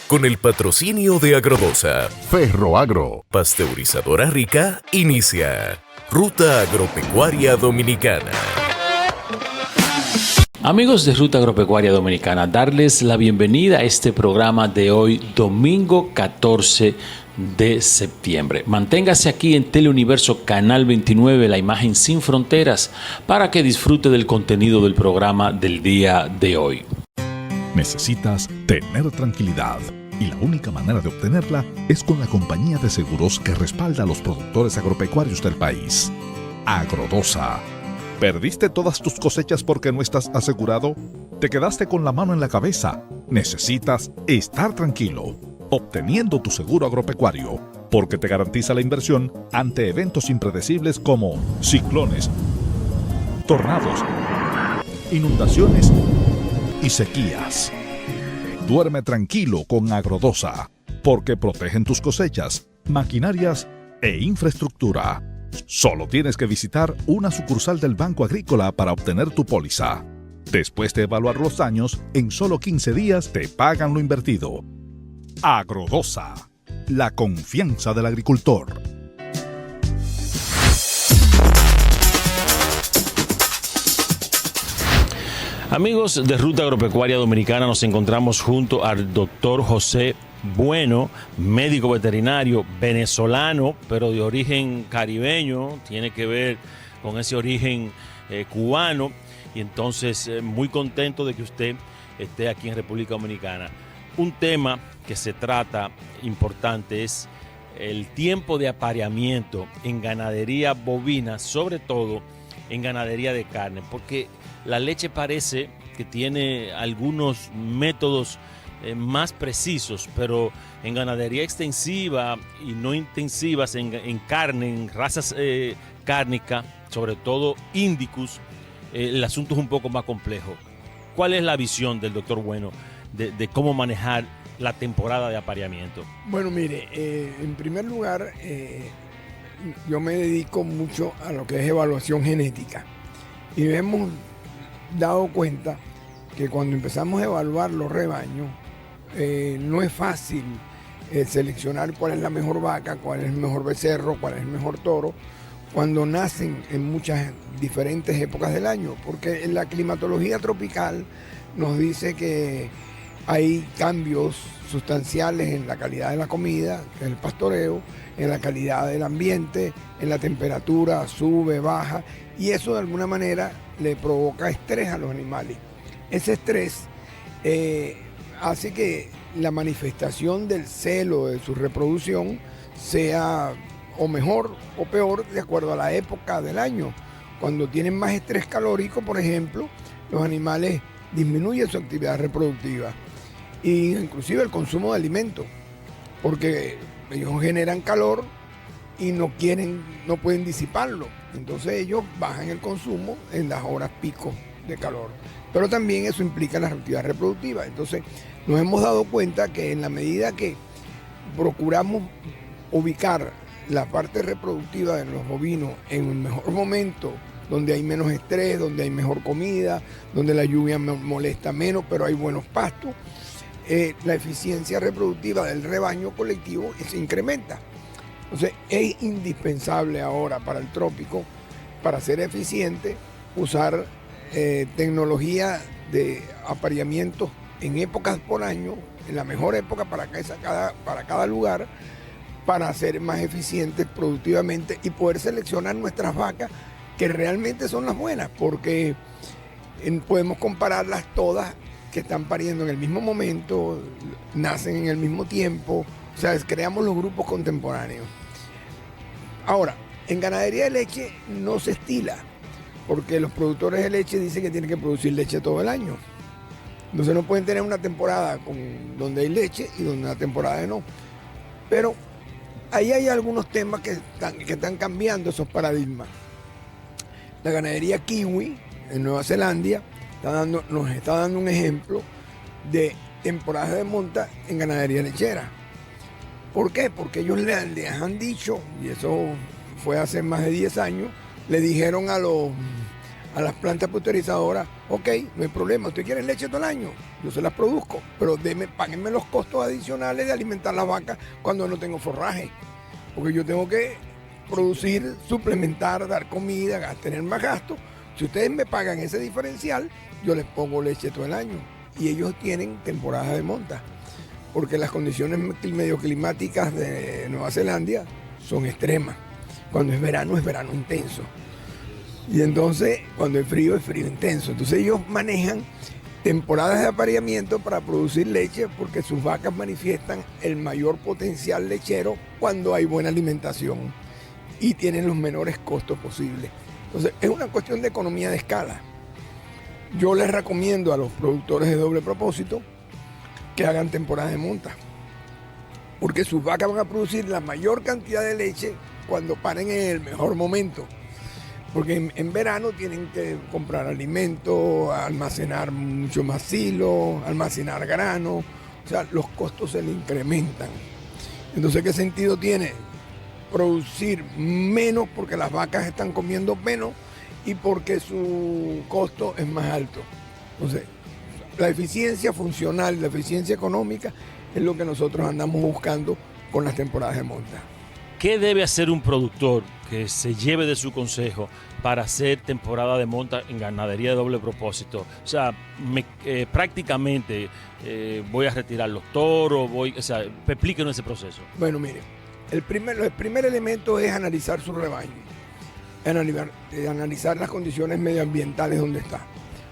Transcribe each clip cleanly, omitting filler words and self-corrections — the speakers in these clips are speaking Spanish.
con el patrocinio de Agrodosa. Ferroagro. Pasteurizadora Rica inicia Ruta Agropecuaria Dominicana. Amigos de Ruta Agropecuaria Dominicana, darles la bienvenida a este programa de hoy, domingo 14 de septiembre. Manténgase aquí en Teleuniverso Canal 29, la imagen sin fronteras, para que disfrute del contenido del programa del día de hoy. Necesitas tener tranquilidad y la única manera de obtenerla es con la compañía de seguros que respalda a los productores agropecuarios del país. Agrodosa. ¿Perdiste todas tus cosechas porque no estás asegurado? ¿Te quedaste con la mano en la cabeza? Necesitas estar tranquilo, obteniendo tu seguro agropecuario, porque te garantiza la inversión ante eventos impredecibles como ciclones, tornados, inundaciones y sequías. Duerme tranquilo con Agrodosa, porque protegen tus cosechas, maquinarias e infraestructura. Solo tienes que visitar una sucursal del Banco Agrícola para obtener tu póliza. Después de evaluar los daños, en solo 15 días te pagan lo invertido. Agrodosa, la confianza del agricultor. Amigos de Ruta Agropecuaria Dominicana, nos encontramos junto al doctor José Bueno, médico veterinario venezolano, pero de origen caribeño, tiene que ver con ese origen cubano, y entonces muy contento de que usted esté aquí en República Dominicana. Un tema que se trata importante es el tiempo de apareamiento en ganadería bovina, sobre todo en ganadería de carne, porque la leche parece que tiene algunos métodos más precisos, pero en ganadería extensiva y no intensivas, en carne, en razas cárnicas, sobre todo Indicus, el asunto es un poco más complejo. ¿Cuál es la visión del doctor Bueno de cómo manejar la temporada de apareamiento? Bueno, mire, en primer lugar, yo me dedico mucho a lo que es evaluación genética y hemos dado cuenta que cuando empezamos a evaluar los rebaños, no es fácil seleccionar cuál es la mejor vaca, cuál es el mejor becerro, cuál es el mejor toro, cuando nacen en muchas diferentes épocas del año, porque en la climatología tropical nos dice que hay cambios sustanciales en la calidad de la comida, que es el pastoreo, en la calidad del ambiente, en la temperatura, sube, baja, y eso de alguna manera le provoca estrés a los animales. Ese estrés hace que la manifestación del celo de su reproducción sea o mejor o peor de acuerdo a la época del año. Cuando tienen más estrés calórico, por ejemplo, los animales disminuyen su actividad reproductiva e inclusive el consumo de alimentos, porque ellos generan calor y no pueden disiparlo. Entonces ellos bajan el consumo en las horas pico de calor. Pero también eso implica la actividad reproductiva. Entonces nos hemos dado cuenta que en la medida que procuramos ubicar la parte reproductiva de los bovinos en un mejor momento, donde hay menos estrés, donde hay mejor comida, donde la lluvia molesta menos, pero hay buenos pastos, la eficiencia reproductiva del rebaño colectivo se incrementa. Entonces es indispensable ahora para el trópico, para ser eficiente, usar tecnología de apareamiento en épocas por año, en la mejor época para cada lugar, para ser más eficientes productivamente y poder seleccionar nuestras vacas que realmente son las buenas, porque podemos compararlas todas que están pariendo en el mismo momento, nacen en el mismo tiempo, o sea, creamos los grupos contemporáneos. Ahora, en ganadería de leche no se estila, porque los productores de leche dicen que tienen que producir leche todo el año. Entonces no pueden tener una temporada donde hay leche y donde una temporada de no. Pero ahí hay algunos temas que están cambiando esos paradigmas. La ganadería kiwi en Nueva Zelanda nos está dando un ejemplo de temporadas de monta en ganadería lechera. ¿Por qué? Porque ellos les han dicho, y eso fue hace más de 10 años, le dijeron a a las plantas pasteurizadoras, ok, no hay problema, ¿usted quiere leche todo el año? Yo se las produzco, pero páguenme los costos adicionales de alimentar las vacas cuando no tengo forraje, porque yo tengo que producir, suplementar, dar comida, tener más gastos. Si ustedes me pagan ese diferencial, yo les pongo leche todo el año. Y ellos tienen temporada de monta, porque las condiciones medio-climáticas de Nueva Zelanda son extremas. Cuando es verano intenso. Y entonces, cuando es frío intenso. Entonces ellos manejan temporadas de apareamiento para producir leche, porque sus vacas manifiestan el mayor potencial lechero cuando hay buena alimentación y tienen los menores costos posibles. Entonces es una cuestión de economía de escala. Yo les recomiendo a los productores de doble propósito que hagan temporada de monta, porque sus vacas van a producir la mayor cantidad de leche cuando paren en el mejor momento, porque en verano tienen que comprar alimentos, almacenar mucho más silos, almacenar grano, o sea, los costos se le incrementan. Entonces, ¿qué sentido tiene? Producir menos porque las vacas están comiendo menos y porque su costo es más alto. Entonces, la eficiencia funcional, la eficiencia económica es lo que nosotros andamos buscando con las temporadas de monta. ¿Qué debe hacer un productor que se lleve de su consejo para hacer temporada de monta en ganadería de doble propósito? O sea, prácticamente voy a retirar los toros, explíquenos ese proceso. Bueno, mire, el primer elemento es analizar su rebaño, analizar las condiciones medioambientales donde está.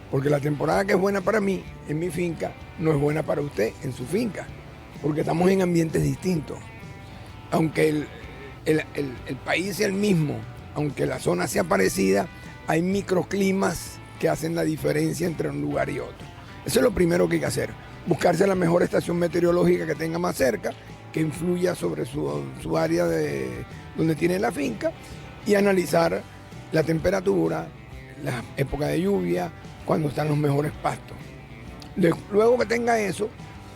Porque la temporada que es buena para mí en mi finca no es buena para usted en su finca, porque estamos en ambientes distintos. Aunque el país sea el mismo, aunque la zona sea parecida, hay microclimas que hacen la diferencia entre un lugar y otro. Eso es lo primero que hay que hacer, buscarse la mejor estación meteorológica que tenga más cerca, que influya sobre su área donde tiene la finca, y analizar la temperatura, la época de lluvia, cuando están los mejores pastos. Luego que tenga eso,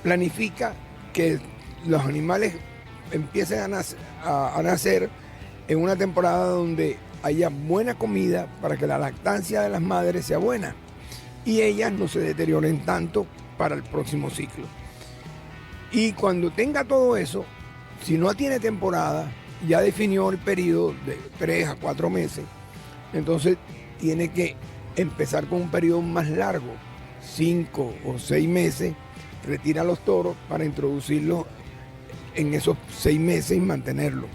planifica que los animales empiecen a nacer en una temporada donde haya buena comida para que la lactancia de las madres sea buena y ellas no se deterioren tanto para el próximo ciclo. Y cuando tenga todo eso, si no tiene temporada, ya definió el periodo de 3 a 4 meses, entonces tiene que empezar con un periodo más largo, 5 o 6 meses, retira los toros para introducirlos en esos 6 meses y mantenerlos.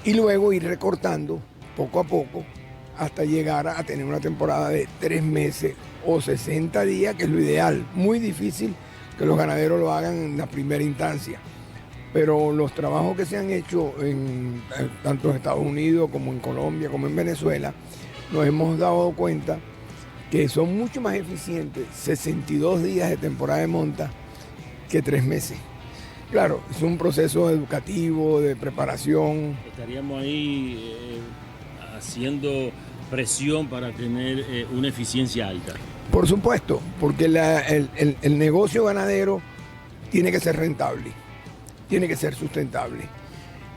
Y luego ir recortando poco a poco hasta llegar a tener una temporada de 3 meses o 60 días, que es lo ideal. Muy difícil que los ganaderos lo hagan en la primera instancia. Pero los trabajos que se han hecho tanto en Estados Unidos como en Colombia, como en Venezuela, nos hemos dado cuenta que son mucho más eficientes 62 días de temporada de monta que 3 meses. Claro, es un proceso educativo, de preparación. Estaríamos ahí haciendo presión para tener una eficiencia alta. Por supuesto, porque el negocio ganadero tiene que ser rentable, tiene que ser sustentable.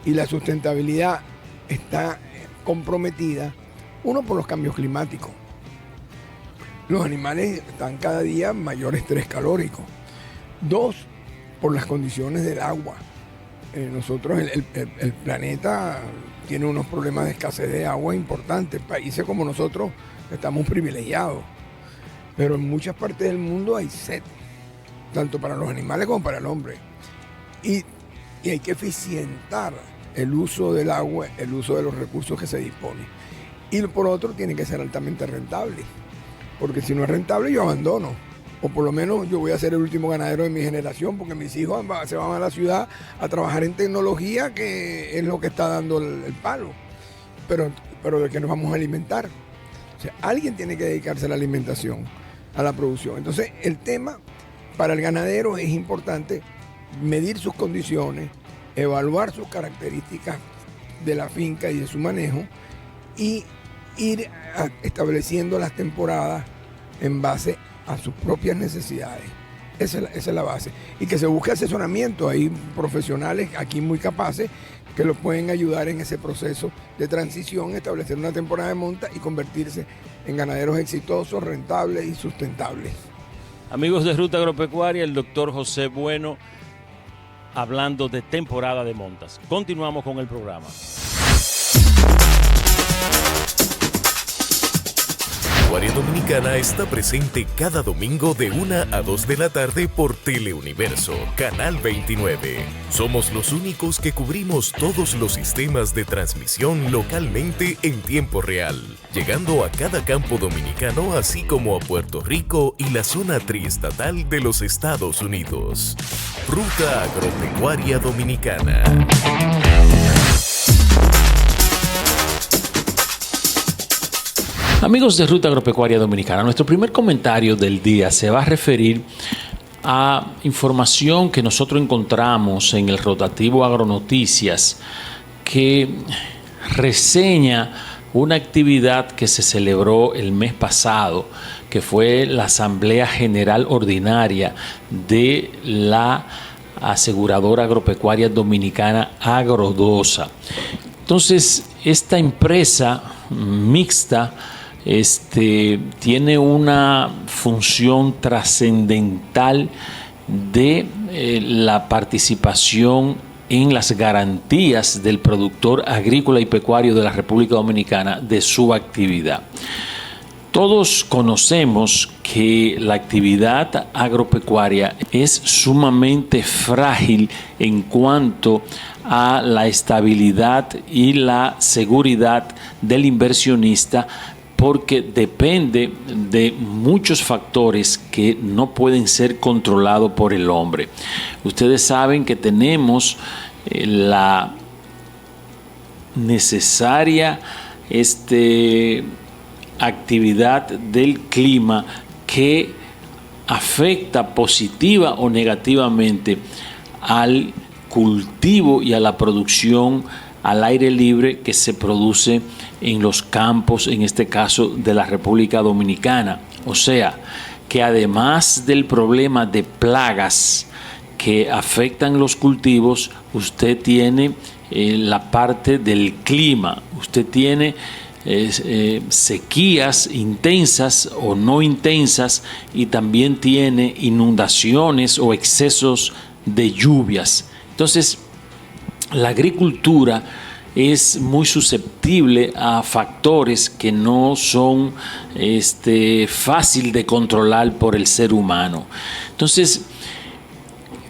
Y la sustentabilidad está comprometida, uno, por los cambios climáticos. Los animales están cada día en mayor estrés calórico. 2, por las condiciones del agua. Nosotros, el planeta tiene unos problemas de escasez de agua importantes. Países como nosotros estamos privilegiados, pero en muchas partes del mundo hay sed, tanto para los animales como para el hombre. Y hay que eficientar el uso del agua, el uso de los recursos que se dispone. Y por otro, tiene que ser altamente rentable, porque si no es rentable, yo abandono. O por lo menos yo voy a ser el último ganadero de mi generación, porque mis hijos se van a la ciudad a trabajar en tecnología, que es lo que está dando el palo. Pero ¿de qué nos vamos a alimentar? O sea, alguien tiene que dedicarse a la alimentación, a la producción. Entonces, el tema para el ganadero es importante medir sus condiciones, evaluar sus características de la finca y de su manejo, y ir estableciendo las temporadas en base a sus propias necesidades. Esa es la base. Y que se busque asesoramiento. Hay profesionales aquí muy capaces que los pueden ayudar en ese proceso de transición, establecer una temporada de monta y convertirse en ganaderos exitosos, rentables y sustentables. Amigos de Ruta Agropecuaria, el doctor José Bueno hablando de temporada de montas. Continuamos con el programa. Agropecuaria Dominicana está presente cada domingo de 1 a 2 de la tarde por Teleuniverso, Canal 29. Somos los únicos que cubrimos todos los sistemas de transmisión localmente en tiempo real, llegando a cada campo dominicano, así como a Puerto Rico y la zona triestatal de los Estados Unidos. Ruta Agropecuaria Dominicana. Amigos de Ruta Agropecuaria Dominicana, nuestro primer comentario del día se va a referir a información que nosotros encontramos en el rotativo Agronoticias que reseña una actividad que se celebró el mes pasado, que fue la Asamblea General Ordinaria de la Aseguradora Agropecuaria Dominicana Agrodosa. Entonces, esta empresa mixta tiene una función trascendental de la participación en las garantías del productor agrícola y pecuario de la República Dominicana de su actividad. Todos conocemos que la actividad agropecuaria es sumamente frágil en cuanto a la estabilidad y la seguridad del inversionista, porque depende de muchos factores que no pueden ser controlados por el hombre. Ustedes saben que tenemos la necesaria actividad del clima que afecta positiva o negativamente al cultivo y a la producción al aire libre que se produce en los campos, en este caso de la República Dominicana. O sea, que además del problema de plagas que afectan los cultivos, usted tiene la parte del clima, usted tiene sequías intensas o no intensas, y también tiene inundaciones o excesos de lluvias. Entonces, la agricultura es muy susceptible a factores que no son fácil de controlar por el ser humano. Entonces,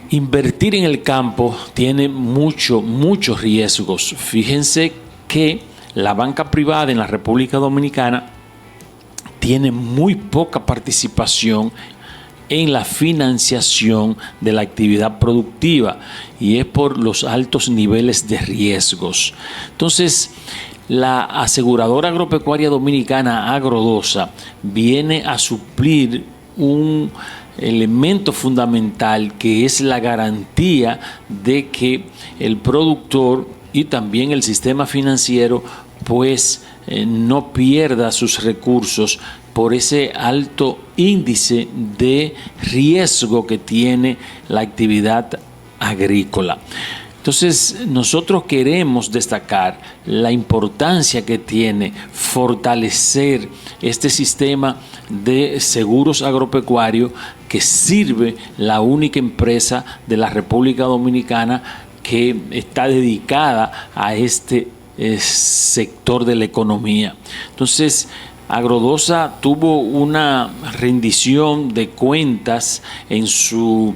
invertir en el campo tiene muchos riesgos. Fíjense que la banca privada en la República Dominicana tiene muy poca participación en la financiación de la actividad productiva, y es por los altos niveles de riesgos. Entonces, la Aseguradora Agropecuaria Dominicana Agrodosa viene a suplir un elemento fundamental, que es la garantía de que el productor y también el sistema financiero no pierda sus recursos por ese alto índice de riesgo que tiene la actividad agrícola. Entonces, nosotros queremos destacar la importancia que tiene fortalecer este sistema de seguros agropecuarios, que sirve la única empresa de la República Dominicana que está dedicada a este sector de la economía. Entonces, Agrodosa tuvo una rendición de cuentas en su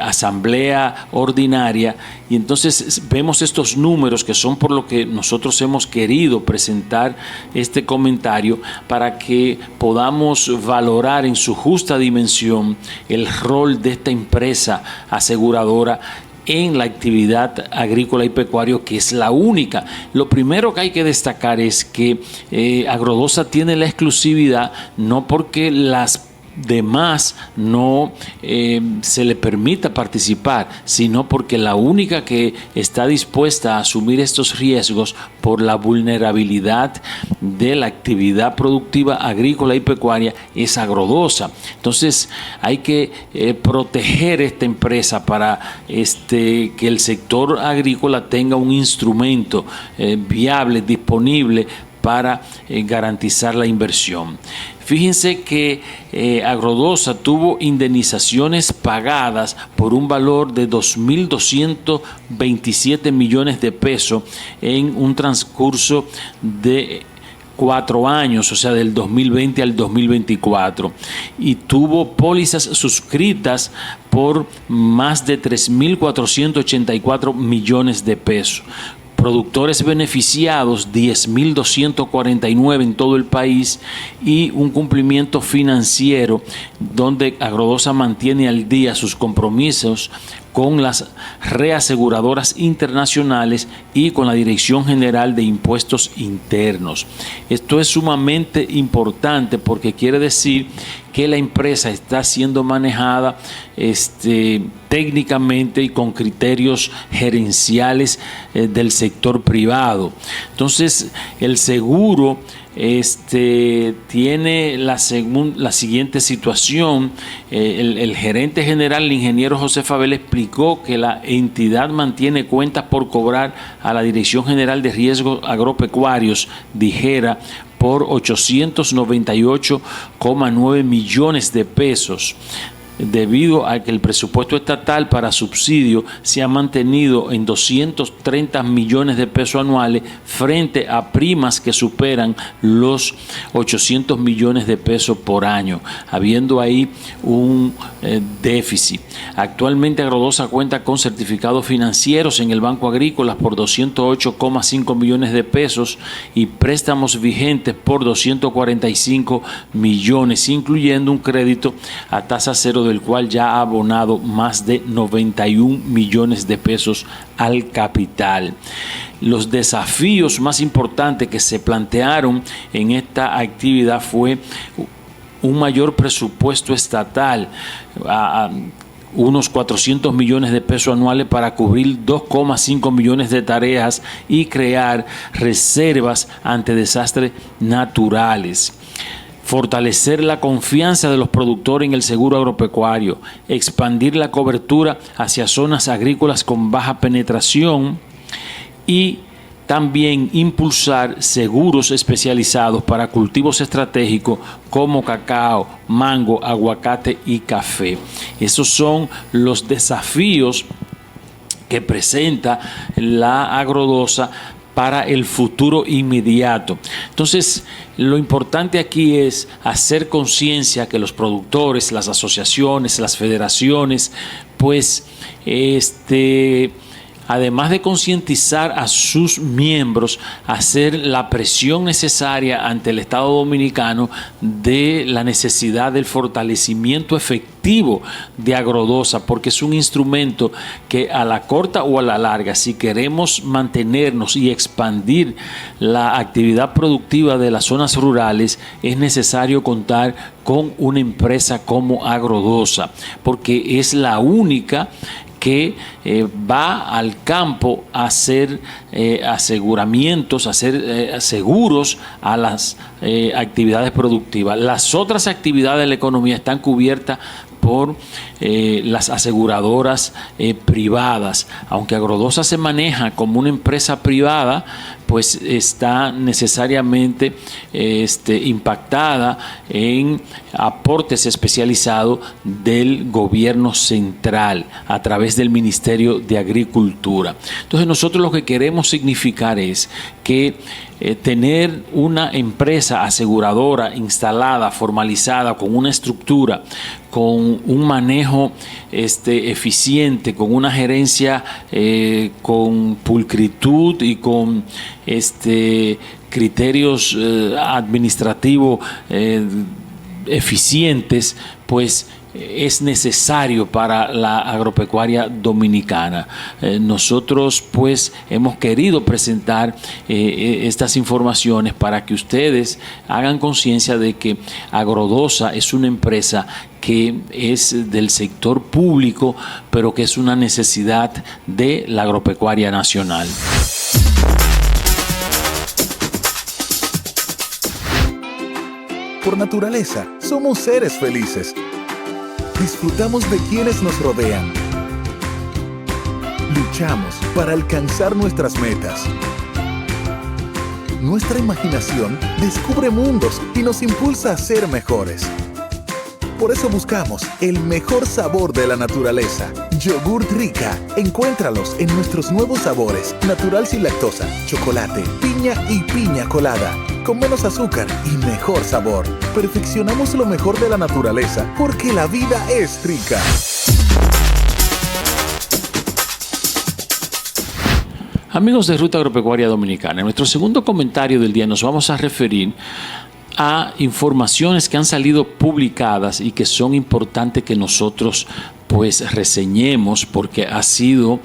asamblea ordinaria, y entonces vemos estos números, que son por lo que nosotros hemos querido presentar este comentario, para que podamos valorar en su justa dimensión el rol de esta empresa aseguradora en la actividad agrícola y pecuaria, que es la única. Lo primero que hay que destacar es que Agrodosa tiene la exclusividad, no porque las demás no se le permita participar, sino porque la única que está dispuesta a asumir estos riesgos por la vulnerabilidad de la actividad productiva agrícola y pecuaria es Agrodosa. Entonces hay que proteger esta empresa para que el sector agrícola tenga un instrumento viable, disponible para garantizar la inversión. Fíjense que Agrodosa tuvo indemnizaciones pagadas por un valor de 2.227 millones de pesos en un transcurso de 4 años, o sea, del 2020 al 2024, y tuvo pólizas suscritas por más de 3.484 millones de pesos. Productores beneficiados 10.249 en todo el país, y un cumplimiento financiero donde Agrodosa mantiene al día sus compromisos con las reaseguradoras internacionales y con la Dirección General de Impuestos Internos. Esto es sumamente importante porque quiere decir que la empresa está siendo manejada técnicamente y con criterios gerenciales del sector privado. Entonces, el seguro tiene la siguiente situación. El gerente general, el ingeniero José Fabel, explicó que la entidad mantiene cuentas por cobrar a la Dirección General de Riesgos Agropecuarios, DIGERA, por 898,9 millones de pesos, debido a que el presupuesto estatal para subsidio se ha mantenido en 230 millones de pesos anuales frente a primas que superan los 800 millones de pesos por año, habiendo ahí un déficit. Actualmente Agrodosa cuenta con certificados financieros en el Banco Agrícola por 208,5 millones de pesos y préstamos vigentes por 245 millones, incluyendo un crédito a tasa cero, del cual ya ha abonado más de 91 millones de pesos al capital. Los desafíos más importantes que se plantearon en esta actividad fue un mayor presupuesto estatal, unos 400 millones de pesos anuales para cubrir 2,5 millones de tareas y crear reservas ante desastres naturales. Fortalecer la confianza de los productores en el seguro agropecuario, expandir la cobertura hacia zonas agrícolas con baja penetración y también impulsar seguros especializados para cultivos estratégicos como cacao, mango, aguacate y café. Esos son los desafíos que presenta la Agrodosa para el futuro inmediato. Entonces, lo importante aquí es hacer conciencia que los productores, las asociaciones, las federaciones, pues además de concientizar a sus miembros, hacer la presión necesaria ante el Estado Dominicano de la necesidad del fortalecimiento efectivo de Agrodosa, porque es un instrumento que a la corta o a la larga, si queremos mantenernos y expandir la actividad productiva de las zonas rurales, es necesario contar con una empresa como Agrodosa, porque es la única que va al campo a hacer aseguramientos, a hacer seguros a las actividades productivas. Las otras actividades de la economía están cubiertas por las aseguradoras privadas. Aunque Agrodosa se maneja como una empresa privada, pues está necesariamente impactada en aportes especializados del gobierno central a través del Ministerio de Agricultura. Entonces nosotros lo que queremos significar es que tener una empresa aseguradora instalada, formalizada, con una estructura, con un manejo eficiente, con una gerencia con pulcritud y con criterios administrativos eficientes, pues es necesario para la agropecuaria dominicana. Nosotros pues hemos querido presentar estas informaciones para que ustedes hagan conciencia de que Agrodosa es una empresa que es del sector público, pero que es una necesidad de la agropecuaria nacional. Por naturaleza, somos seres felices. Disfrutamos de quienes nos rodean. Luchamos para alcanzar nuestras metas. Nuestra imaginación descubre mundos y nos impulsa a ser mejores. Por eso buscamos el mejor sabor de la naturaleza. Yogurt Rica. Encuéntralos en nuestros nuevos sabores: natural sin lactosa, chocolate, piña y piña colada. Con menos azúcar y mejor sabor. Perfeccionamos lo mejor de la naturaleza porque la vida es rica. Amigos de Ruta Agropecuaria Dominicana, en nuestro segundo comentario del día nos vamos a referir a informaciones que han salido publicadas y que son importantes que nosotros pues reseñemos, porque ha sido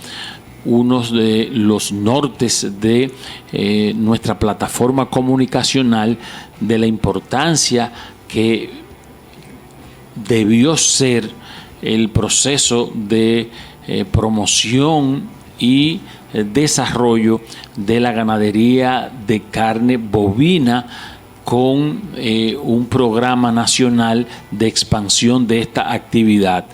uno de los nortes de nuestra plataforma comunicacional, de la importancia que debió ser el proceso de promoción y desarrollo de la ganadería de carne bovina, con un programa nacional de expansión de esta actividad,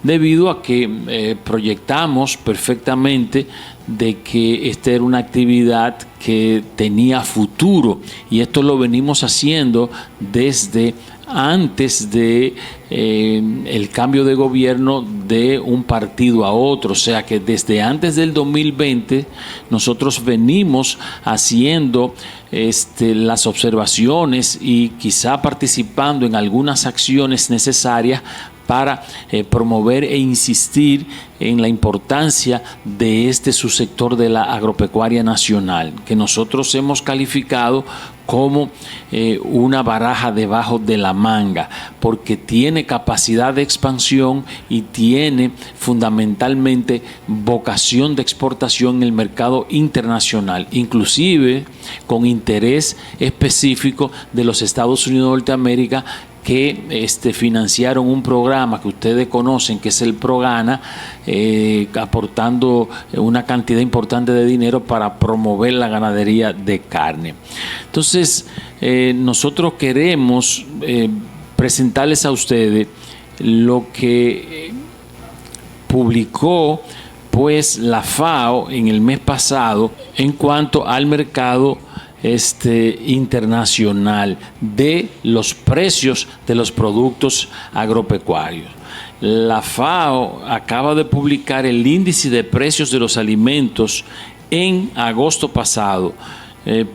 debido a que proyectamos perfectamente de que esta era una actividad que tenía futuro, y esto lo venimos haciendo desde antes de el cambio de gobierno de un partido a otro. O sea que desde antes del 2020 nosotros venimos haciendo las observaciones y quizá participando en algunas acciones necesarias para promover e insistir en la importancia de este subsector de la agropecuaria nacional, que nosotros hemos calificado como una baraja debajo de la manga, porque tiene capacidad de expansión y tiene fundamentalmente vocación de exportación en el mercado internacional, inclusive con interés específico de los Estados Unidos de Norteamérica, que financiaron un programa que ustedes conocen, que es el ProGana, aportando una cantidad importante de dinero para promover la ganadería de carne. Entonces, nosotros queremos presentarles a ustedes lo que publicó pues la FAO en el mes pasado en cuanto al mercado internacional de los precios de los productos agropecuarios. La FAO acaba de publicar el índice de precios de los alimentos en agosto pasado,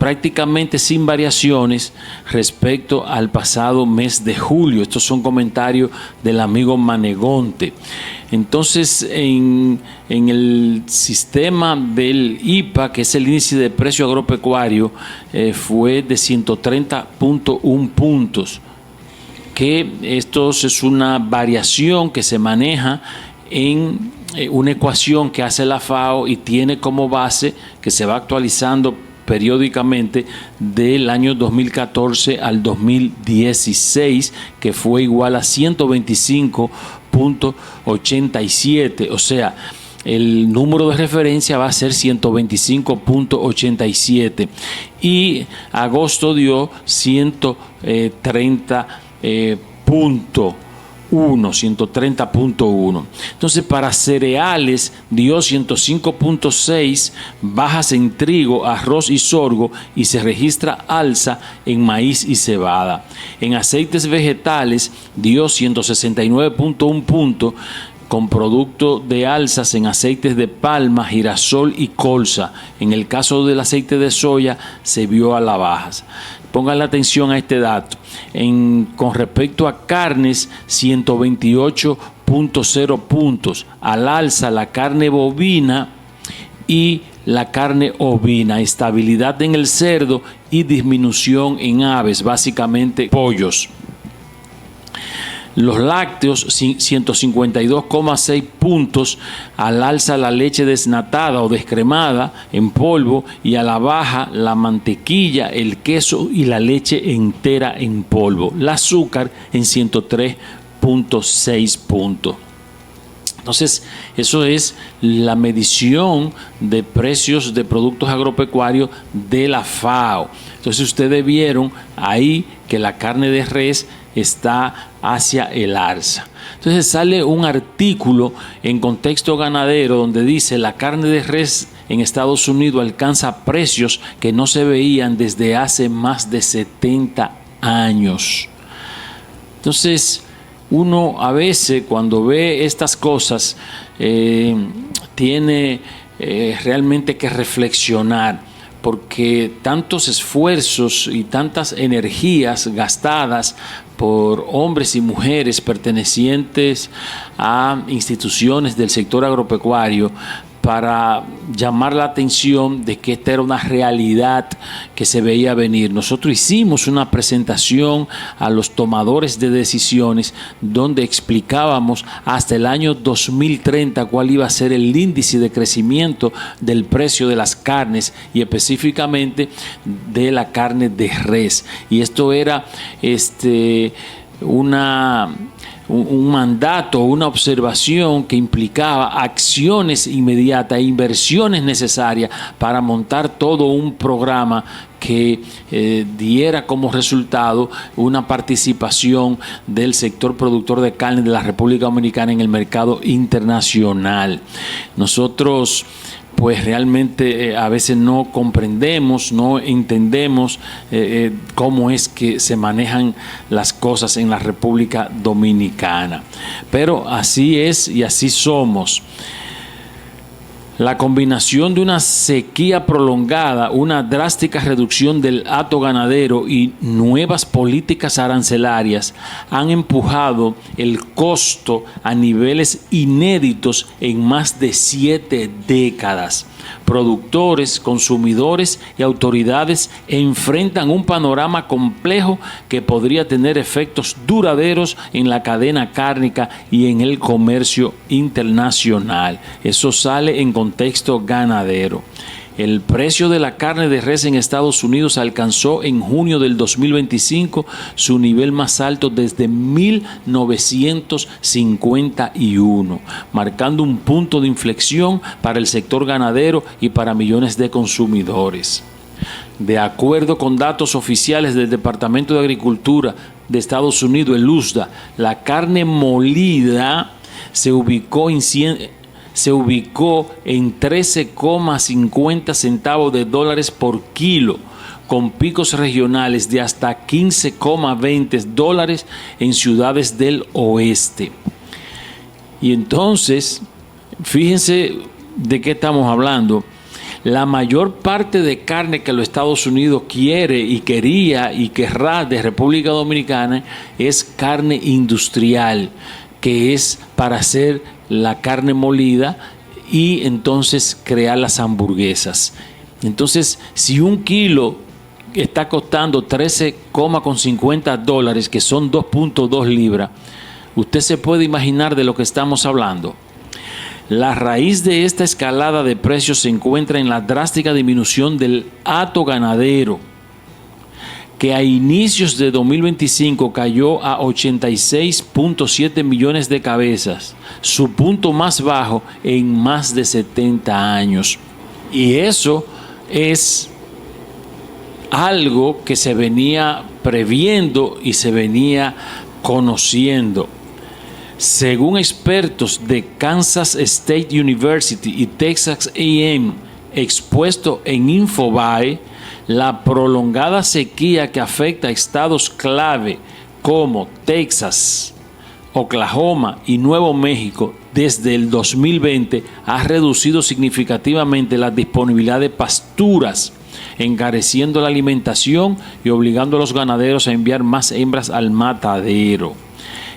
prácticamente sin variaciones respecto al pasado mes de julio. Estos son comentarios del amigo Manegonte. Entonces, en el sistema del IPA, que es el índice de precio agropecuario, fue de 130.1 puntos, que esto es una variación que se maneja en una ecuación que hace la FAO y tiene como base, que se va actualizando periódicamente, del año 2014 al 2016, que fue igual a 125.87, o sea, el número de referencia va a ser 125.87, y agosto dio 130.1. Entonces, para cereales dio 105.6, bajas en trigo, arroz y sorgo, y se registra alza en maíz y cebada. En aceites vegetales dio 169.1 puntos, con producto de alzas en aceites de palma, girasol y colza. En el caso del aceite de soya se vio a la baja. Pongan la atención a este dato. Con respecto a carnes, 128.0 puntos. Al alza la carne bovina y la carne ovina. Estabilidad en el cerdo y disminución en aves, básicamente pollos. Los lácteos 152,6 puntos al alza la leche desnatada o descremada en polvo, y a la baja la mantequilla, el queso y la leche entera en polvo. El azúcar en 103,6 puntos. Entonces, eso es la medición de precios de productos agropecuarios de la FAO. Entonces, ustedes vieron ahí que la carne de res está hacia el alza. Entonces, sale un artículo en Contexto Ganadero donde dice: la carne de res en Estados Unidos alcanza precios que no se veían desde hace más de 70 años. Entonces, uno a veces cuando ve estas cosas tiene realmente que reflexionar, porque tantos esfuerzos y tantas energías gastadas por hombres y mujeres pertenecientes a instituciones del sector agropecuario para llamar la atención de que esta era una realidad que se veía venir. Nosotros hicimos una presentación a los tomadores de decisiones donde explicábamos hasta el año 2030 cuál iba a ser el índice de crecimiento del precio de las carnes, y específicamente de la carne de res. Y esto era un mandato, una observación que implicaba acciones inmediatas e inversiones necesarias para montar todo un programa que diera como resultado una participación del sector productor de carne de la República Dominicana en el mercado internacional. Nosotros pues realmente a veces no comprendemos, no entendemos cómo es que se manejan las cosas en la República Dominicana. Pero así es y así somos. La combinación de una sequía prolongada, una drástica reducción del hato ganadero y nuevas políticas arancelarias han empujado el costo a niveles inéditos en más de 7 décadas. Productores, consumidores y autoridades enfrentan un panorama complejo que podría tener efectos duraderos en la cadena cárnica y en el comercio internacional. Eso sale en Contexto Ganadero. El precio de la carne de res en Estados Unidos alcanzó en junio del 2025 su nivel más alto desde 1951, marcando un punto de inflexión para el sector ganadero y para millones de consumidores. De acuerdo con datos oficiales del Departamento de Agricultura de Estados Unidos, el USDA, la carne molida se ubicó en 13,50 centavos de dólares por kilo, con picos regionales de hasta 15,20 dólares en ciudades del oeste. Y entonces, fíjense de qué estamos hablando. La mayor parte de carne que los Estados Unidos quiere y quería y querrá de República Dominicana es carne industrial, que es para hacer la carne molida y entonces crear las hamburguesas. Entonces, si un kilo está costando 13,50 dólares, que son 2.2 libras, usted se puede imaginar de lo que estamos hablando. La raíz de esta escalada de precios se encuentra en la drástica disminución del hato ganadero, que a inicios de 2025 cayó a 86,7 millones de cabezas, su punto más bajo en más de 70 años. Y eso es algo que se venía previendo y se venía conociendo. Según expertos de Kansas State University y Texas A&M, expuesto en Infobae, la prolongada sequía que afecta a estados clave como Texas, Oklahoma y Nuevo México desde el 2020 ha reducido significativamente la disponibilidad de pasturas, encareciendo la alimentación y obligando a los ganaderos a enviar más hembras al matadero.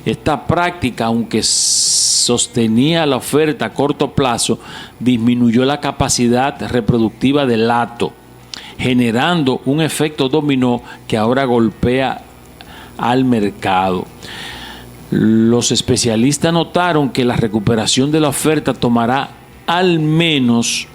Esta práctica, aunque sostenía la oferta a corto plazo, disminuyó la capacidad reproductiva del hato, generando un efecto dominó que ahora golpea al mercado. Los especialistas notaron que la recuperación de la oferta tomará al menos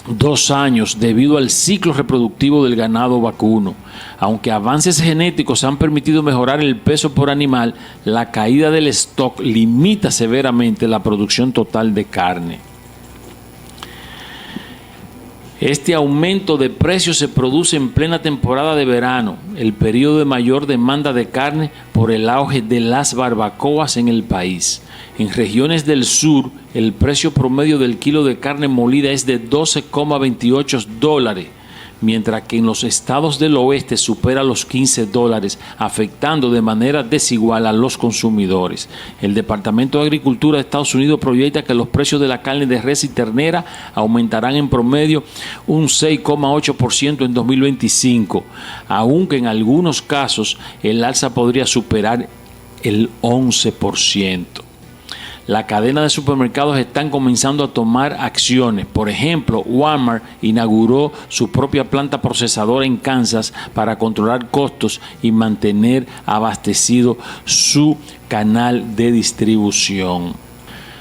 2 años debido al ciclo reproductivo del ganado vacuno. Aunque avances genéticos han permitido mejorar el peso por animal, la caída del stock limita severamente la producción total de carne. Este aumento de precios se produce en plena temporada de verano, el periodo de mayor demanda de carne por el auge de las barbacoas en el país. En regiones del sur, el precio promedio del kilo de carne molida es de $12,28, mientras que en los estados del oeste supera los $15, afectando de manera desigual a los consumidores. El Departamento de Agricultura de Estados Unidos proyecta que los precios de la carne de res y ternera aumentarán en promedio un 6,8% en 2025, aunque en algunos casos el alza podría superar el 11%. La cadena de supermercados están comenzando a tomar acciones. Por ejemplo, Walmart inauguró su propia planta procesadora en Kansas para controlar costos y mantener abastecido su canal de distribución.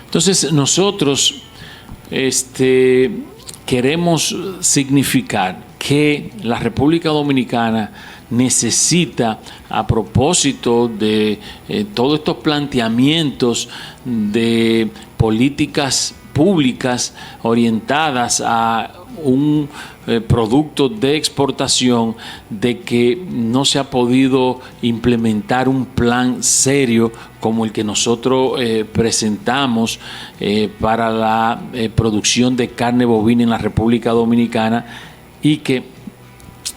Entonces, nosotros queremos significar que la República Dominicana necesita, a propósito de todos estos planteamientos de políticas públicas orientadas a un producto de exportación, de que no se ha podido implementar un plan serio como el que nosotros presentamos para la producción de carne bovina en la República Dominicana, y que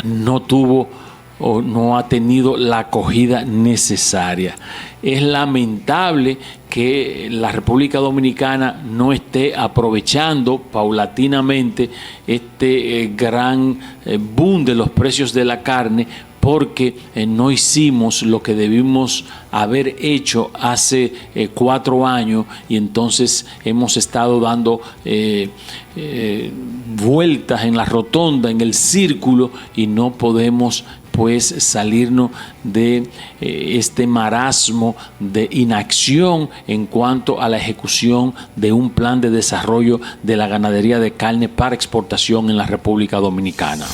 no tuvo o no ha tenido la acogida necesaria. Es lamentable que la República Dominicana no esté aprovechando paulatinamente este gran boom de los precios de la carne, porque no hicimos lo que debimos haber hecho hace 4 años, y entonces hemos estado dando vueltas en la rotonda, en el círculo, y no podemos pues salirnos de este marasmo de inacción en cuanto a la ejecución de un plan de desarrollo de la ganadería de carne para exportación en la República Dominicana.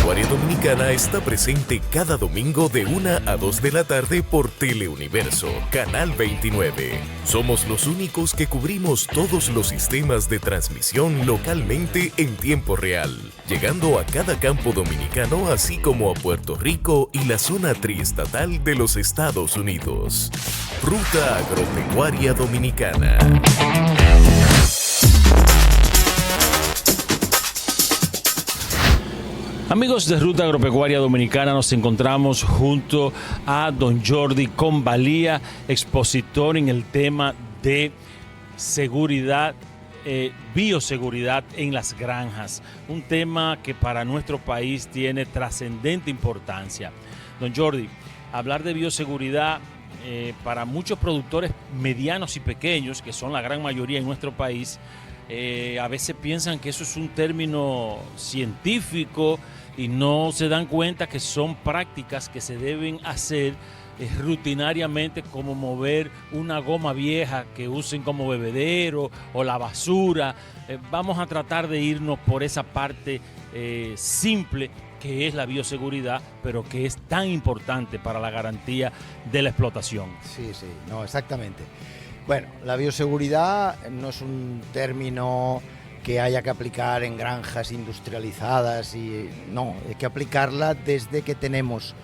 Agropecuaria Dominicana está presente cada domingo de 1 a 2 de la tarde por Teleuniverso, Canal 29. Somos los únicos que cubrimos todos los sistemas de transmisión localmente en tiempo real, llegando a cada campo dominicano, así como a Puerto Rico y la zona triestatal de los Estados Unidos. Ruta Agropecuaria Dominicana. Amigos de Ruta Agropecuaria Dominicana, nos encontramos junto a don Jordi Convalía, expositor en el tema de seguridad, bioseguridad en las granjas, un tema que para nuestro país tiene trascendente importancia. Don Jordi, hablar de bioseguridad para muchos productores medianos y pequeños, que son la gran mayoría en nuestro país, a veces piensan que eso es un término científico y no se dan cuenta que son prácticas que se deben hacer rutinariamente, como mover una goma vieja que usen como bebedero o la basura. Vamos a tratar de irnos por esa parte simple que es la bioseguridad, pero que es tan importante para la garantía de la explotación. Sí, no, exactamente. Bueno, la bioseguridad no es un término que haya que aplicar en granjas industrializadas, y no, hay que aplicarla desde que tenemos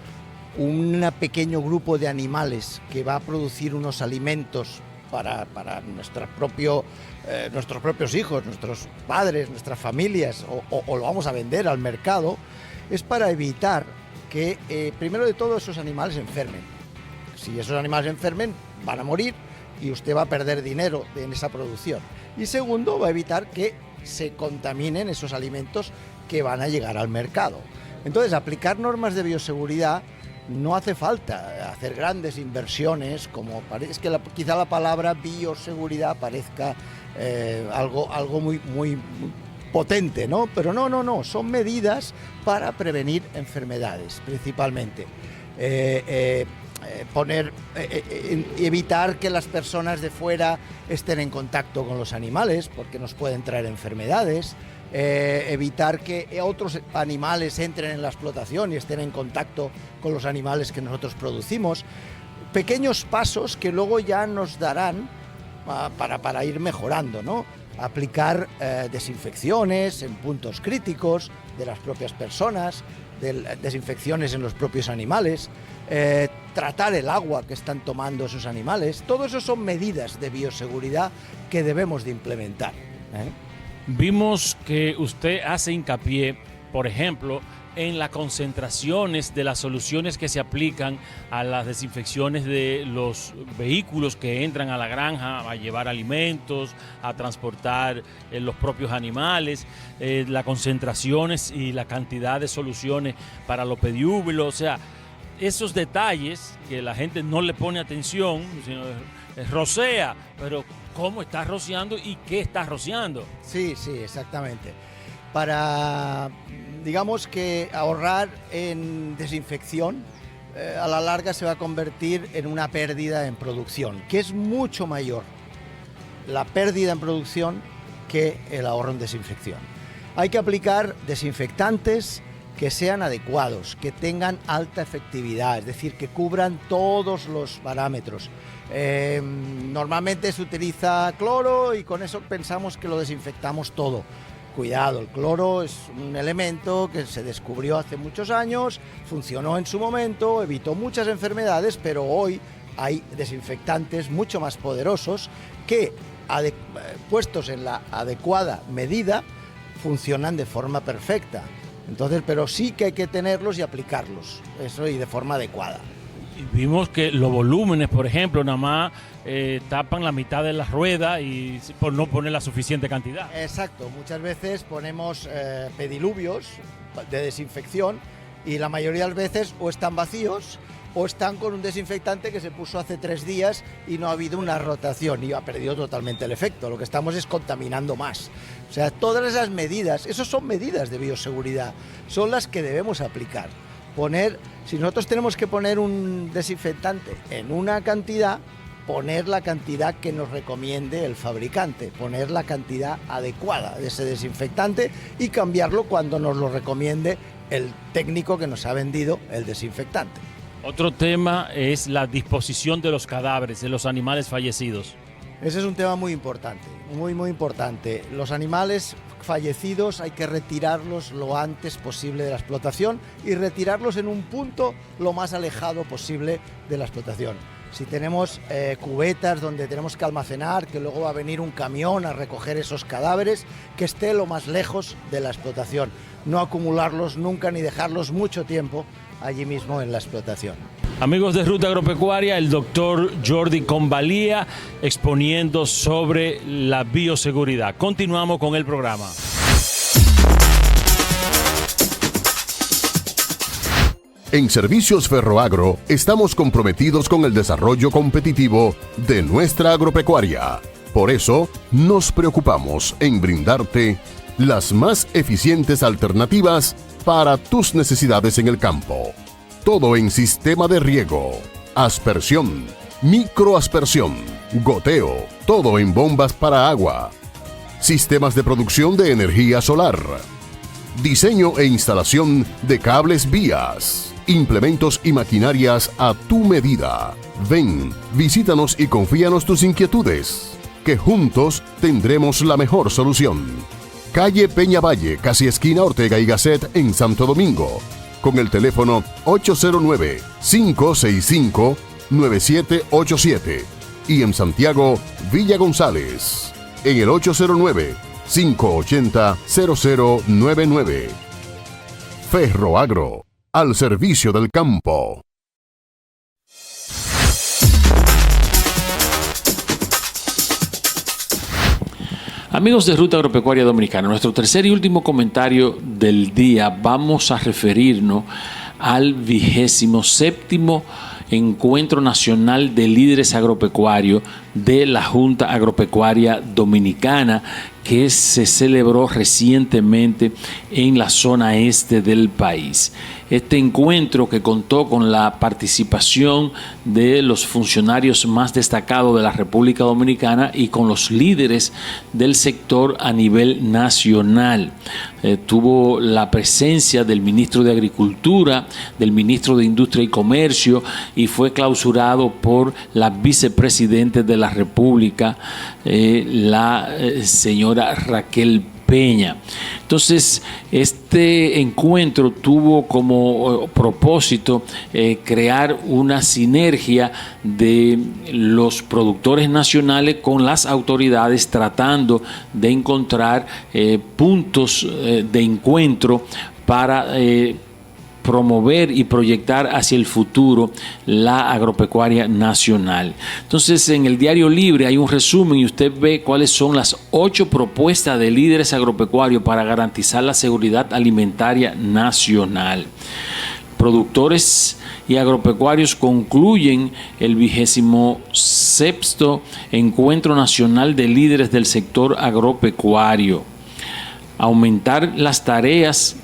un pequeño grupo de animales que va a producir unos alimentos para nuestros propios hijos, nuestros padres, nuestras familias, o lo vamos a vender al mercado. Es para evitar que, primero de todo, esos animales enfermen. Si esos animales enfermen, van a morir y usted va a perder dinero en esa producción. Y segundo, va a evitar que se contaminen esos alimentos que van a llegar al mercado. Entonces, aplicar normas de bioseguridad no hace falta hacer grandes inversiones, como es que quizá la palabra bioseguridad parezca algo muy potente, ¿no? Pero no, son medidas para prevenir enfermedades, principalmente. evitar que las personas de fuera estén en contacto con los animales, porque nos pueden traer enfermedades, evitar que otros animales entren en la explotación y estén en contacto con los animales que nosotros producimos. Pequeños pasos que luego ya nos darán para ir mejorando, ¿no? Aplicar desinfecciones en puntos críticos de las propias personas, desinfecciones en los propios animales, tratar el agua que están tomando esos animales. Todo eso son medidas de bioseguridad que debemos de implementar. Vimos que usted hace hincapié, por ejemplo, en las concentraciones de las soluciones que se aplican a las desinfecciones de los vehículos que entran a la granja a llevar alimentos, a transportar los propios animales, las concentraciones y la cantidad de soluciones para los pedúbelos, o sea, esos detalles que la gente no le pone atención, sino rocea, pero ¿cómo está rociando y qué está rociando? Sí, exactamente. Para, digamos que ahorrar en desinfección, a la larga se va a convertir en una pérdida en producción, que es mucho mayor la pérdida en producción que el ahorro en desinfección. Hay que aplicar desinfectantes que sean adecuados, que tengan alta efectividad, es decir, que cubran todos los parámetros. Normalmente se utiliza cloro y con eso pensamos que lo desinfectamos todo. Cuidado, el cloro es un elemento que se descubrió hace muchos años, funcionó en su momento, evitó muchas enfermedades, pero hoy hay desinfectantes mucho más poderosos que, puestos en la adecuada medida, funcionan de forma perfecta. Entonces, pero sí que hay que tenerlos y aplicarlos, eso y de forma adecuada. Y vimos que los volúmenes, por ejemplo, nada más tapan la mitad de la rueda y por no poner la suficiente cantidad. Exacto, muchas veces ponemos pediluvios de desinfección y la mayoría de las veces o están vacíos o están con un desinfectante que se puso hace 3 días y no ha habido una rotación y ha perdido totalmente el efecto. Lo que estamos es contaminando más. O sea, todas esas medidas, esas son medidas de bioseguridad, son las que debemos aplicar. Si nosotros tenemos que poner un desinfectante en una cantidad, poner la cantidad que nos recomiende el fabricante, poner la cantidad adecuada de ese desinfectante y cambiarlo cuando nos lo recomiende el técnico que nos ha vendido el desinfectante. Otro tema es la disposición de los cadáveres de los animales fallecidos. Ese es un tema muy importante, muy importante. Los animales fallecidos hay que retirarlos lo antes posible de la explotación y retirarlos en un punto lo más alejado posible de la explotación. Si tenemos cubetas donde tenemos que almacenar, que luego va a venir un camión a recoger esos cadáveres, que esté lo más lejos de la explotación. No acumularlos nunca ni dejarlos mucho tiempo allí mismo en la explotación. Amigos de Ruta Agropecuaria, el doctor Jordi Convalía exponiendo sobre la bioseguridad. Continuamos con el programa. En Servicios Ferroagro estamos comprometidos con el desarrollo competitivo de nuestra agropecuaria. Por eso, nos preocupamos en brindarte las más eficientes alternativas para tus necesidades en el campo. Todo en sistema de riego, aspersión, microaspersión, goteo, todo en bombas para agua, sistemas de producción de energía solar, diseño e instalación de cables vías, implementos y maquinarias a tu medida. Ven, visítanos y confíanos tus inquietudes, que juntos tendremos la mejor solución. Calle Peñavalle, casi esquina Ortega y Gasset en Santo Domingo, con el teléfono 809-565-9787 y en Santiago, Villa González, en el 809-580-0099. Ferroagro, al servicio del campo. Amigos de Ruta Agropecuaria Dominicana, nuestro tercer y último comentario del día, vamos a referirnos al 27º Encuentro Nacional de Líderes Agropecuarios de la Junta Agropecuaria Dominicana, que se celebró recientemente en la zona este del país. Este encuentro, que contó con la participación de los funcionarios más destacados de la República Dominicana y con los líderes del sector a nivel nacional. Tuvo la presencia del ministro de Agricultura, del ministro de Industria y Comercio, y fue clausurado por la vicepresidenta de la República, la señora Raquel Peña. Entonces, este encuentro tuvo como propósito crear una sinergia de los productores nacionales con las autoridades, tratando de encontrar puntos de encuentro para promover y proyectar hacia el futuro la agropecuaria nacional. Entonces, en el Diario Libre hay un resumen y usted ve cuáles son las 8 propuestas de líderes agropecuarios para garantizar la seguridad alimentaria nacional. Productores y agropecuarios concluyen el 26º Encuentro Nacional de Líderes del Sector Agropecuario. Aumentar las tareas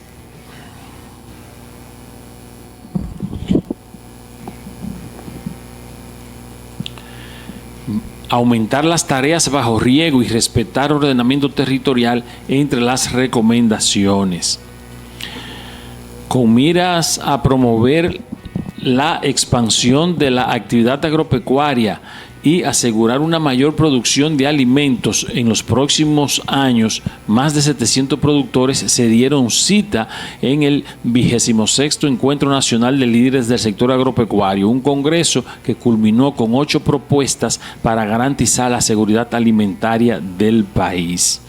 bajo riego y respetar ordenamiento territorial entre las recomendaciones. Con miras a promover la expansión de la actividad agropecuaria y asegurar una mayor producción de alimentos en los próximos años, más de 700 productores se dieron cita en el 26º Encuentro Nacional de Líderes del Sector Agropecuario, un congreso que culminó con 8 propuestas para garantizar la seguridad alimentaria del país.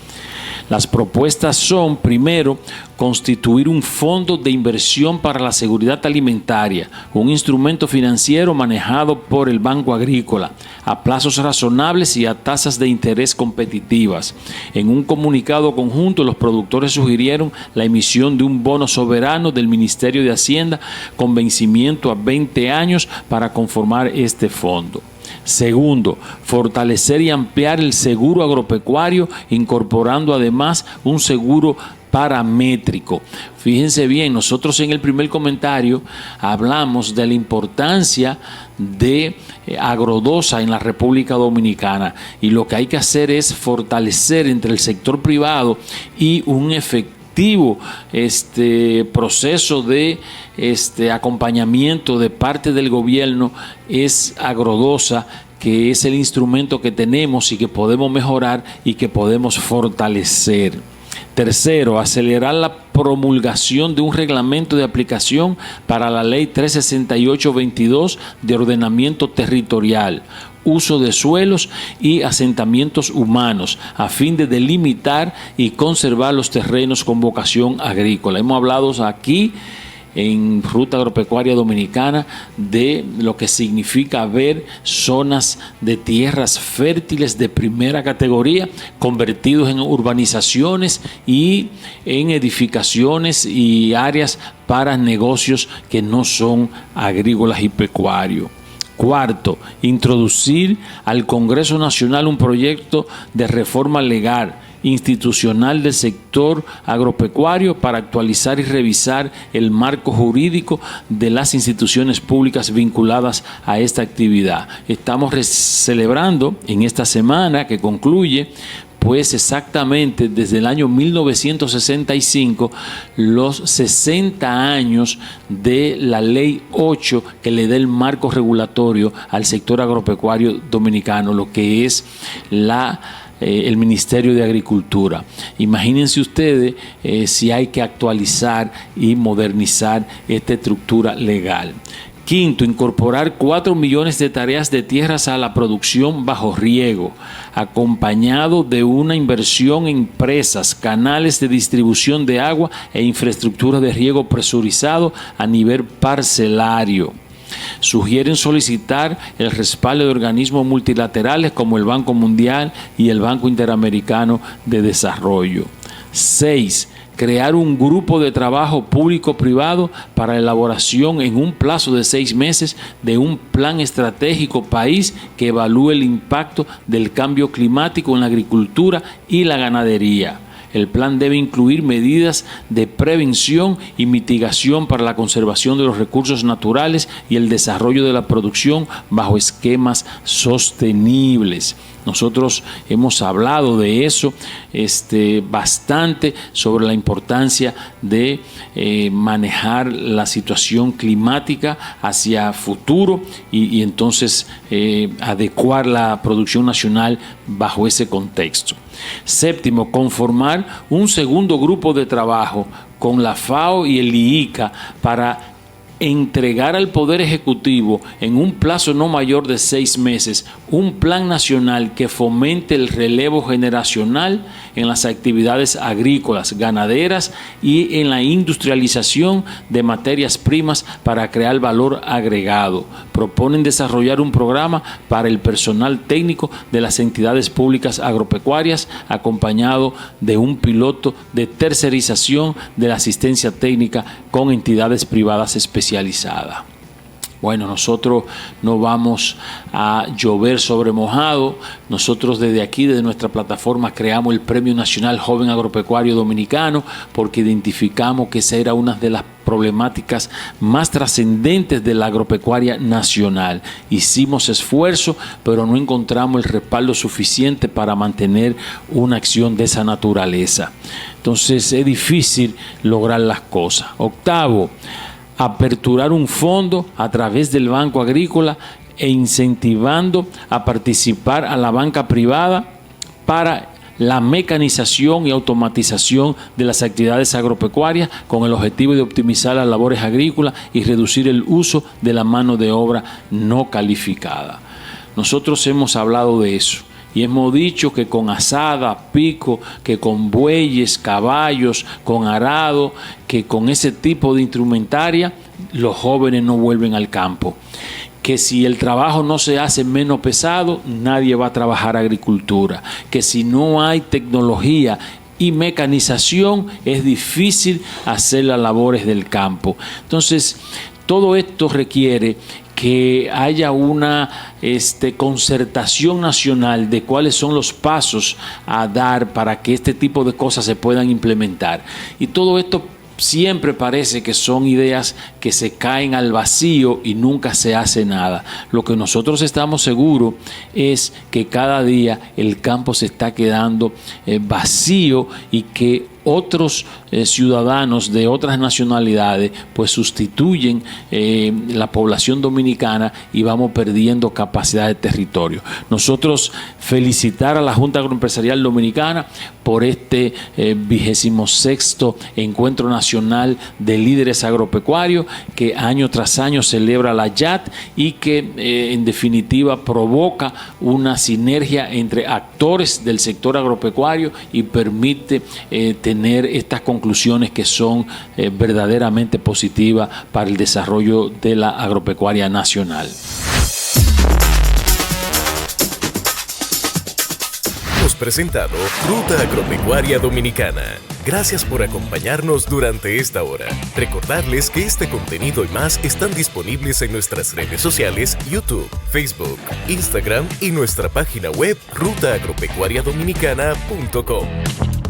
Las propuestas son, primero, constituir un fondo de inversión para la seguridad alimentaria, un instrumento financiero manejado por el Banco Agrícola, a plazos razonables y a tasas de interés competitivas. En un comunicado conjunto, los productores sugirieron la emisión de un bono soberano del Ministerio de Hacienda con vencimiento a 20 años para conformar este fondo. Segundo, fortalecer y ampliar el seguro agropecuario, incorporando además un seguro paramétrico. Fíjense bien, nosotros en el primer comentario hablamos de la importancia de Agrodosa en la República Dominicana, y lo que hay que hacer es fortalecer entre el sector privado y un efectivo proceso de acompañamiento de parte del gobierno. Es Agrodosa, que es el instrumento que tenemos y que podemos mejorar y que podemos fortalecer. Tercero, acelerar la promulgación de un reglamento de aplicación para la Ley 368-22 de ordenamiento territorial, uso de suelos y asentamientos humanos, a fin de delimitar y conservar los terrenos con vocación agrícola. Hemos hablado aquí en Ruta Agropecuaria Dominicana de lo que significa ver zonas de tierras fértiles de primera categoría convertidos en urbanizaciones y en edificaciones y áreas para negocios que no son agrícolas y pecuarios. Cuarto, introducir al Congreso Nacional un proyecto de reforma legal institucional del sector agropecuario para actualizar y revisar el marco jurídico de las instituciones públicas vinculadas a esta actividad. Estamos celebrando en esta semana que concluye, pues exactamente desde el año 1965, los 60 años de la Ley 8 que le da el marco regulatorio al sector agropecuario dominicano, lo que es el Ministerio de Agricultura. Imagínense ustedes si hay que actualizar y modernizar esta estructura legal. Quinto, incorporar 4 millones de tareas de tierras a la producción bajo riego, acompañado de una inversión en presas, canales de distribución de agua e infraestructura de riego presurizado a nivel parcelario. Sugieren solicitar el respaldo de organismos multilaterales como el Banco Mundial y el Banco Interamericano de Desarrollo. 6. crear un grupo de trabajo público-privado para la elaboración en un plazo de 6 meses de un plan estratégico país que evalúe el impacto del cambio climático en la agricultura y la ganadería. El plan debe incluir medidas de prevención y mitigación para la conservación de los recursos naturales y el desarrollo de la producción bajo esquemas sostenibles. Nosotros hemos hablado de eso bastante, sobre la importancia de manejar la situación climática hacia futuro y entonces adecuar la producción nacional bajo ese contexto. Séptimo, conformar un segundo grupo de trabajo con la FAO y el IICA para entregar al Poder Ejecutivo en un plazo no mayor de 6 meses un plan nacional que fomente el relevo generacional en las actividades agrícolas, ganaderas y en la industrialización de materias primas para crear valor agregado. Proponen desarrollar un programa para el personal técnico de las entidades públicas agropecuarias, acompañado de un piloto de tercerización de la asistencia técnica con entidades privadas especializadas. Bueno, nosotros no vamos a llover sobre mojado. Nosotros desde aquí, desde nuestra plataforma, creamos el Premio Nacional Joven Agropecuario Dominicano porque identificamos que esa era una de las problemáticas más trascendentes de la agropecuaria nacional. Hicimos esfuerzo, pero no encontramos el respaldo suficiente para mantener una acción de esa naturaleza. Entonces es difícil lograr las cosas. Octavo, aperturar un fondo a través del Banco Agrícola e incentivando a participar a la banca privada para la mecanización y automatización de las actividades agropecuarias con el objetivo de optimizar las labores agrícolas y reducir el uso de la mano de obra no calificada. Nosotros hemos hablado de eso. Y hemos dicho que con azada, pico, que con bueyes, caballos, con arado, que con ese tipo de instrumentaria, los jóvenes no vuelven al campo. Que si el trabajo no se hace menos pesado, nadie va a trabajar agricultura. Que si no hay tecnología y mecanización, es difícil hacer las labores del campo. Entonces, todo esto requiere que haya una concertación nacional de cuáles son los pasos a dar para que este tipo de cosas se puedan implementar. Y todo esto siempre parece que son ideas que se caen al vacío y nunca se hace nada. Lo que nosotros estamos seguros es que cada día el campo se está quedando vacío y que otros ciudadanos de otras nacionalidades pues sustituyen la población dominicana y vamos perdiendo capacidad de territorio. Nosotros felicitar a la Junta Agroempresarial Dominicana por este 26º Encuentro Nacional de Líderes Agropecuarios que año tras año celebra la YAT y que en definitiva provoca una sinergia entre actores del sector agropecuario y permite tener estas conclusiones que son verdaderamente positivas para el desarrollo de la agropecuaria nacional. Hemos presentado Ruta Agropecuaria Dominicana. Gracias por acompañarnos durante esta hora. Recordarles que este contenido y más están disponibles en nuestras redes sociales, YouTube, Facebook, Instagram y nuestra página web rutaagropecuariadominicana.com.